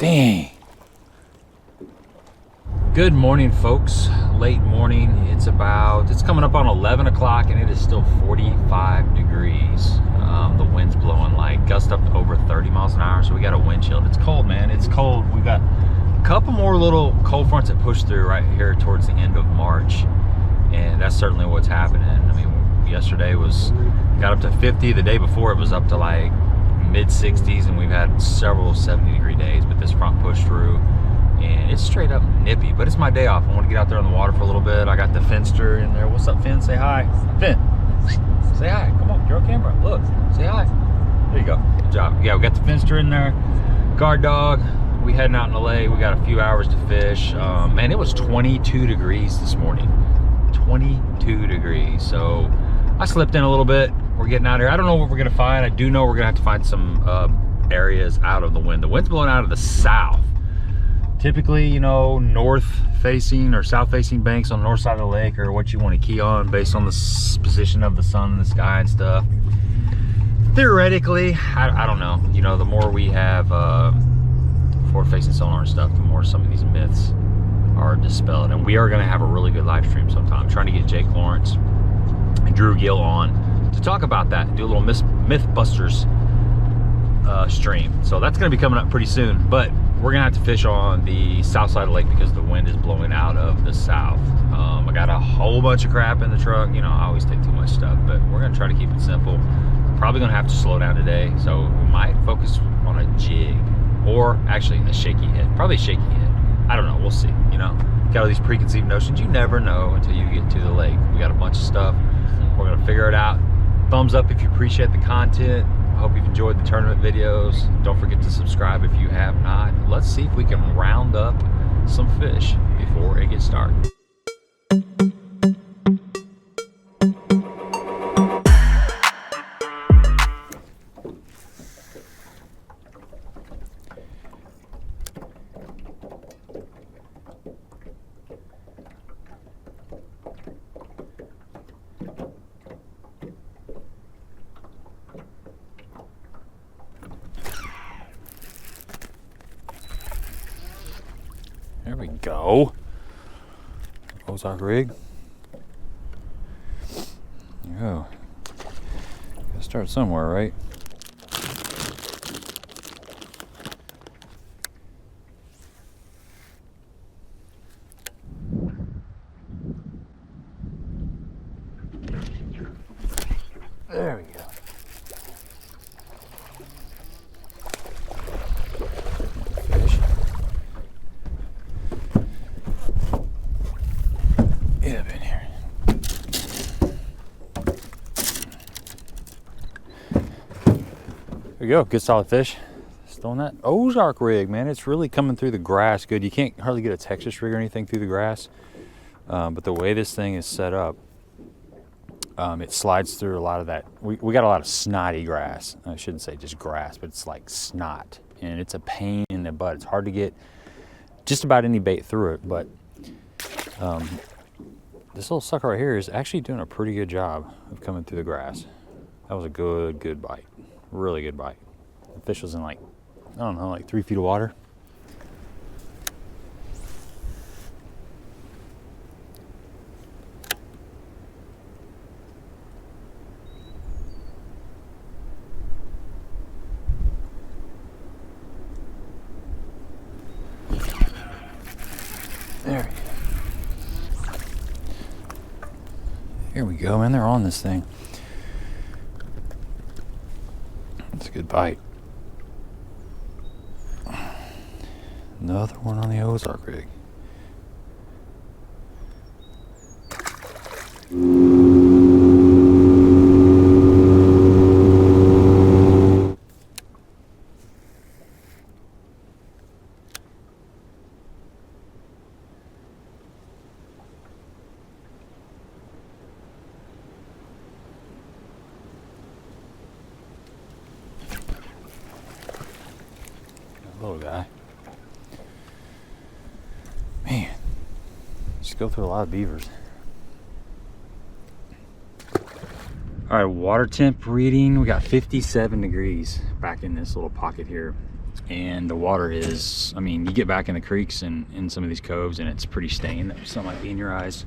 Dang. Good morning, folks. Late morning. It's coming up on 11 o'clock and it is still 45 degrees. The wind's blowing like gust up to over 30 miles an hour, so we got a wind chill. It's cold, man. It's cold. We've got a couple more little cold fronts that push through right here towards the end of March, and that's certainly what's happening. I mean, yesterday got up to 50. The day before it was up to like mid 60s, and we've had several 70-degree days, but this front pushed through and it's straight up nippy. But it's my day off. I want to get out there on the water for a little bit. I got the Finster in there. What's up, Finn? Say hi. Finn, say hi. Come on, you're on camera. Look, say hi. There you go. Good job. Yeah, we got the Finster in there. Guard dog. We heading out in the lake. We got a few hours to fish. Man, it was 22 degrees this morning. 22 degrees. So I slipped in a little bit. We're getting out here. I don't know what we're gonna find. I do know we're gonna have to find some areas out of the wind. The wind's blowing out of the south. Typically, you know, north facing or south facing banks on the north side of the lake are what you want to key on based on the position of the sun in the sky and stuff. Theoretically, I don't know. You know, the more we have forward facing sonar and stuff, the more some of these myths are dispelled. And we are going to have a really good live stream sometime. I'm trying to get Jake Lawrence and Drew Gill on to talk about that, do a little Mythbusters stream. So that's going to be coming up pretty soon. But we're gonna have to fish on the south side of the lake because the wind is blowing out of the south. I got a whole bunch of crap in the truck. You know, I always take too much stuff, but we're gonna try to keep it simple. Probably gonna have to slow down today, so we might focus on a jig or actually a shaky hit. Probably a shaky hit. I don't know. We'll see. You know, got all these preconceived notions. You never know until you get to the lake. We got a bunch of stuff. We're gonna figure it out. Thumbs up if you appreciate the content. I hope you've enjoyed the tournament videos. Don't forget to subscribe if you have not. Let's see if we can round up some fish before it gets started. There we go. Ozark Rig. Oh, gotta start somewhere, right? There we go. Fish. Get up in here. There we go. Good solid fish. Still on that Ozark Rig, man. It's really coming through the grass good. You can't hardly get a Texas rig or anything through the grass. But the way this thing is set up, it slides through a lot of that. We got a lot of snotty grass. I shouldn't say just grass, but it's like snot. And it's a pain in the butt. It's hard to get just about any bait through it. But this little sucker right here is actually doing a pretty good job of coming through the grass. That was a good bite. Really good bite. The fish was in like, I don't know, like 3 feet of water. There we go. Here we go, man. They're on this thing. That's a good bite. Another one on the Ozark Rig. Little guy. Man, just go through a lot of beavers. All right, water temp reading. We got 57 degrees back in this little pocket here. It's and the water is, I mean, you get back in the creeks and in some of these coves and it's pretty stained. The sun might be in your eyes.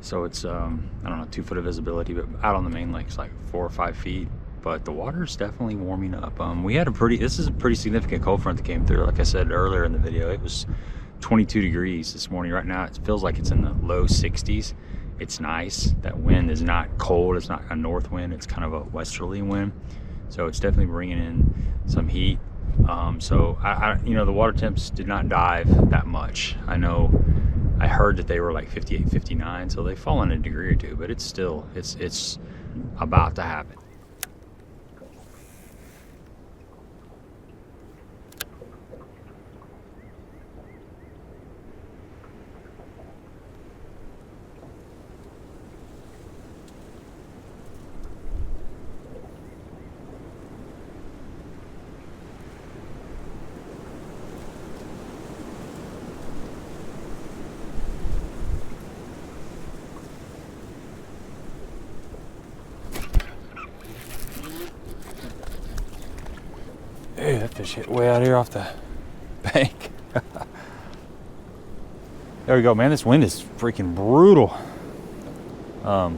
So it's, I don't know, 2 foot of visibility, but out on the main lake it's like 4 or 5 feet. But the water is definitely warming up. We had this is a pretty significant cold front that came through. Like I said earlier in the video, it was 22 degrees this morning. Right now it feels like it's in the low 60s. It's nice. That wind is not cold. It's not a north wind. It's kind of a westerly wind. So it's definitely bringing in some heat. So you know, the water temps did not dive that much. I know I heard that they were like 58, 59, so they've fallen a degree or two, but it's still, it's about to happen. Hey, that fish hit way out here off the bank. There we go, man. This wind is freaking brutal. I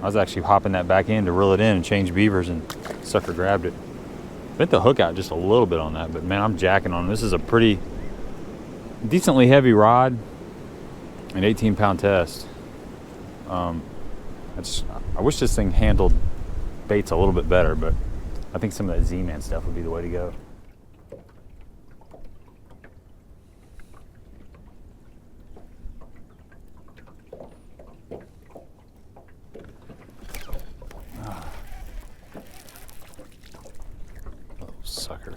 was actually hopping that back in to reel it in and change beavers, and sucker grabbed it. Bent the hook out just a little bit on that, but man, I'm jacking on it. This is a pretty decently heavy rod, an 18-pound test. I wish this thing handled baits a little bit better, but I think some of that Z-Man stuff would be the way to go. Oh, sucker.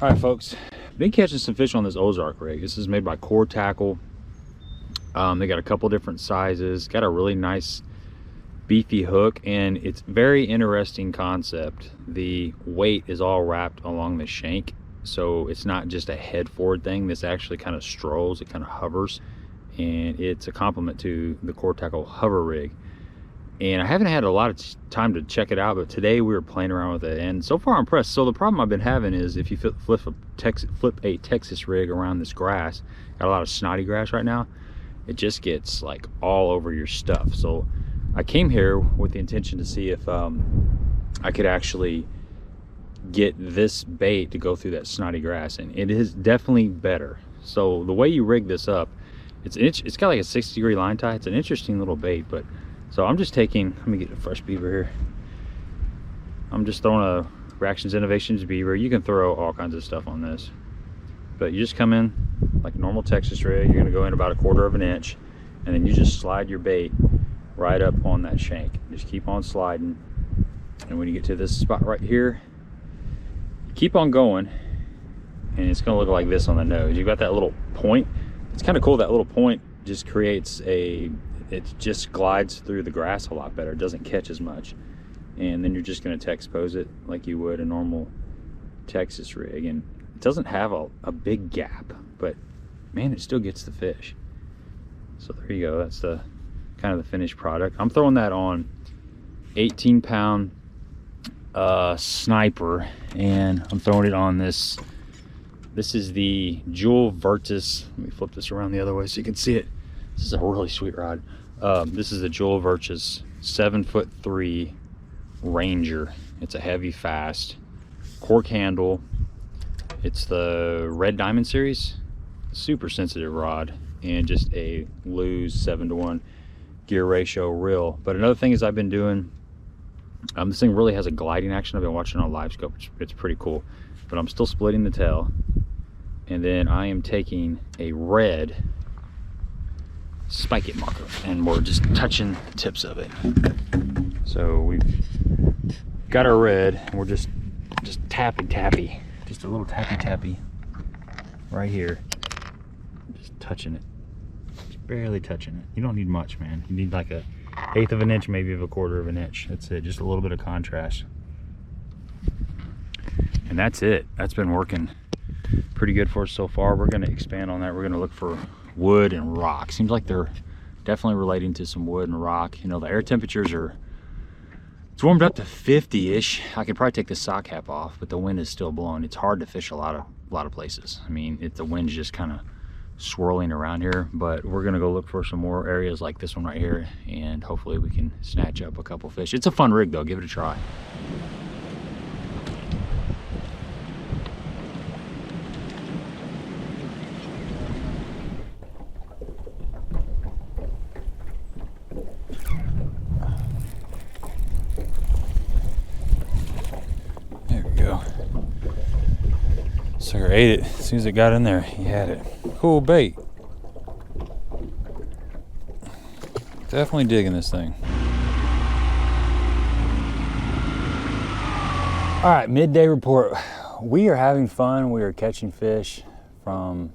All right, folks. Been catching some fish on this Ozark rig. This is made by Core Tackle. They got a couple different sizes, got a really nice beefy hook, and it's very interesting concept. The weight is all wrapped along the shank, so it's not just a head forward thing. This actually kind of strolls, it kind of hovers, and it's a complement to the Core Tackle hover rig. And I haven't had a lot of time to check it out, but today we were playing around with it, and so far I'm impressed. So the problem I've been having is if you flip a Texas rig around this grass, got a lot of snotty grass right now, it just gets like all over your stuff. So I came here with the intention to see if I could actually get this bait to go through that snotty grass, and it is definitely better. So the way you rig this up, it's got like a 60-degree line tie. It's an interesting little bait, but so I'm just taking, let me get a fresh beaver here. I'm just throwing a Reactions Innovations beaver. You can throw all kinds of stuff on this, but you just come in like a normal Texas rig. You're gonna go in about 1/4 of an inch, and then you just slide your bait right up on that shank. Just keep on sliding, and when you get to this spot right here, you keep on going, and it's gonna look like this on the nose. You've got that little point. It's kind of cool. That little point just creates it just glides through the grass a lot better. It doesn't catch as much, and then you're just gonna expose it like you would a normal Texas rig, and it doesn't have a big gap, but man, it still gets the fish. So there you go. That's the kind of the finished product. I'm throwing that on 18-pound sniper, and I'm throwing it on this. This is the Jewel Virtus. Let me flip this around the other way so you can see it. This is a really sweet rod. This is the Jewel Virtus 7'3" Ranger. It's a heavy, fast cork handle. It's the Red Diamond series. Super sensitive rod, and just a loose 7-to-1 gear ratio reel. But another thing is I've been doing, this thing really has a gliding action. I've been watching on live scope. It's pretty cool, but I'm still splitting the tail, and then I am taking a red spike it marker, and we're just touching the tips of it. So we've got our red, and we're just tappy, just a little tappy right here. Just touching it, just barely touching it. You don't need much, man. You need like a 1/8 of an inch, maybe of 1/4 of an inch. That's it. Just a little bit of contrast, and that's it. That's been working pretty good for us so far. We're going to expand on that. We're going to look for wood and rock. Seems like they're definitely relating to some wood and rock. You know, the air temperatures are It's warmed up to 50-ish. I could probably take the sock cap off, but the wind is still blowing. It's hard to fish a lot of places. I mean, the wind's just kind of swirling around here, but we're gonna go look for some more areas like this one right here, and hopefully we can snatch up a couple fish. It's a fun rig though, give it a try. There we go. Sucker ate it. As soon as it got in there, he had it. Cool bait. Definitely digging this thing. All right, midday report. We are having fun. We are catching fish from,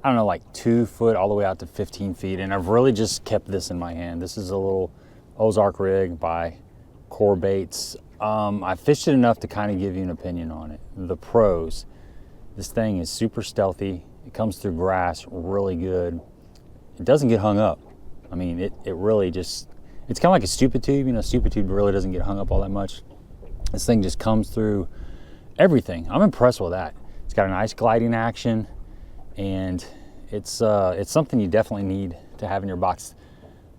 I don't know, like 2 foot all the way out to 15 feet. And I've really just kept this in my hand. This is a little Ozark Rig by Core Baits. I fished it enough to kind of give you an opinion on it. The pros. This thing is super stealthy. It comes through grass really good. It doesn't get hung up. I mean, it really just, it's kind of like a stupid tube. You know, stupid tube really doesn't get hung up all that much. This thing just comes through everything. I'm impressed with that. It's got a nice gliding action, and it's something you definitely need to have in your box.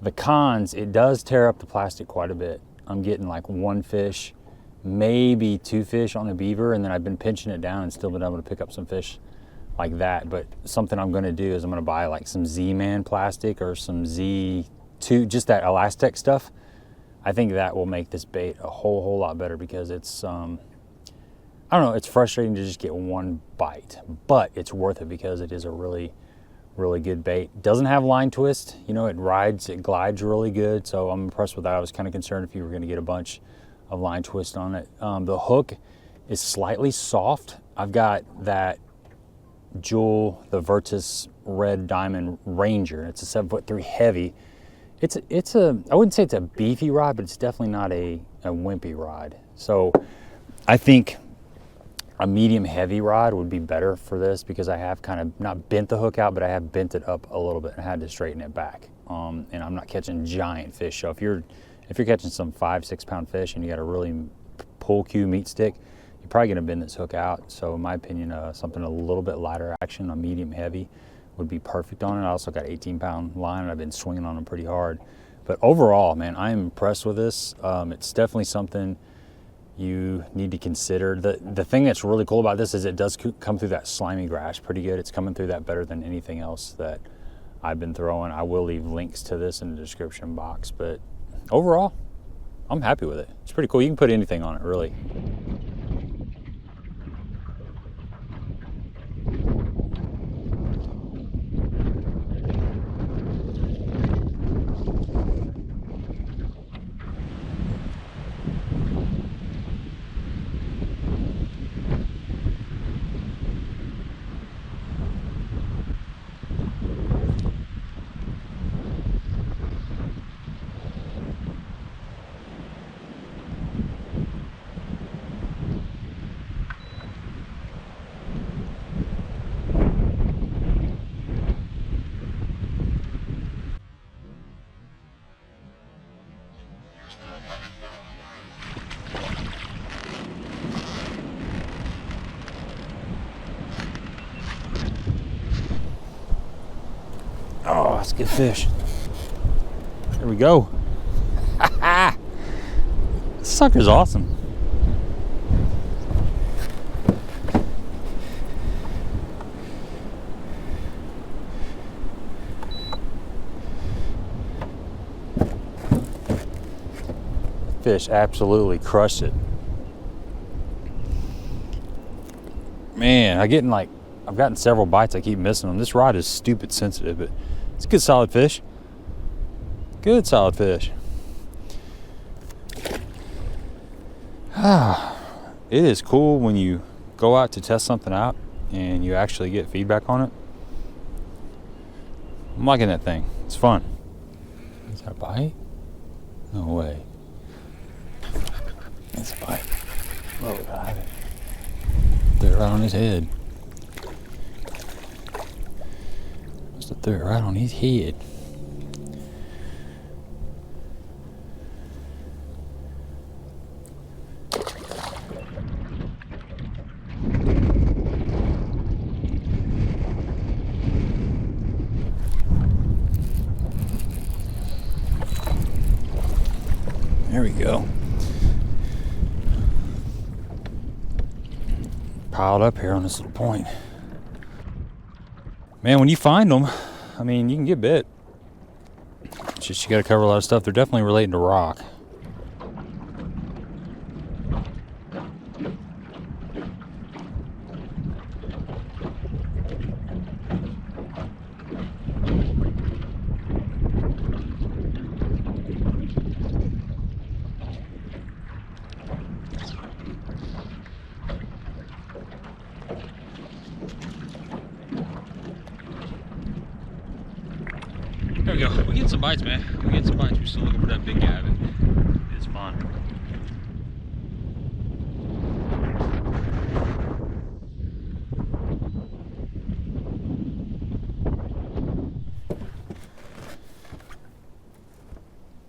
The cons, it does tear up the plastic quite a bit. I'm getting like 1 fish, maybe 2 fish on a beaver, and then I've been pinching it down and still been able to pick up some fish like that. But something I'm gonna do is I'm gonna buy like some Z-Man plastic or some Z2, just that Elastec stuff. I think that will make this bait a whole lot better, because it's, I don't know, it's frustrating to just get 1 bite, but it's worth it because it is a really good bait. Doesn't have line twist, you know, it glides really good, so I'm impressed with that. I was kind of concerned if you were gonna get a bunch of line twist on it. The hook is slightly soft. I've got that Jewel, the Virtus Red Diamond Ranger. It's a 7'3" heavy. It's a, I wouldn't say it's a beefy rod, but it's definitely not a wimpy rod. So I think a medium heavy rod would be better for this, because I have kind of not bent the hook out, but I have bent it up a little bit and had to straighten it back. And I'm not catching giant fish. So if you're catching some 5-6 pound fish and you got a really pull cue meat stick, you're probably gonna bend this hook out. So in my opinion, something a little bit lighter action, a medium heavy, would be perfect on it. I also got 18-pound line, and I've been swinging on them pretty hard. But overall, man, I'm impressed with this. It's definitely something you need to consider. The thing that's really cool about this is it does come through that slimy grass pretty good. It's coming through that better than anything else that I've been throwing. I will leave links to this in the description box, but overall, I'm happy with it. It's pretty cool. You can put anything on it, really. Oh, that's a good fish. There we go. This sucker's awesome. Fish absolutely crushed it. Man, I've gotten several bites. I keep missing them. This rod is stupid sensitive, but it's a good solid fish. Good solid fish. It is cool when you go out to test something out and you actually get feedback on it. I'm liking that thing. It's fun. Is that a bite? No way. That's a bite. Oh, God. Threw it right on his head. Must have threw it right on his head. There we go. Piled up here on this little point. Man, when you find them, I mean, you can get bit. It's just you got to cover a lot of stuff. They're definitely relating to rock. There we go. We get some bites, man. We get some bites. We're still looking for that big guy. It's fun.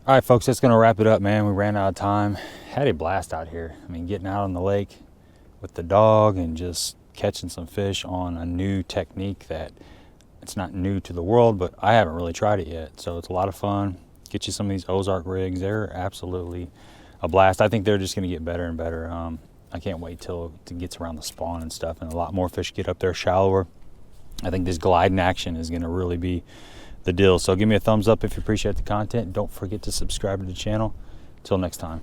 All right, folks, that's gonna wrap it up, man. We ran out of time. Had a blast out here. I mean, getting out on the lake with the dog and just catching some fish on a new technique that it's not new to the world, but I haven't really tried it yet. So it's a lot of fun. Get you some of these Ozark rigs. They're absolutely a blast. I think they're just gonna get better and better. I can't wait till it gets around the spawn and stuff and a lot more fish get up there shallower. I think this gliding action is gonna really be the deal. So give me a thumbs up if you appreciate the content. Don't forget to subscribe to the channel. Till next time.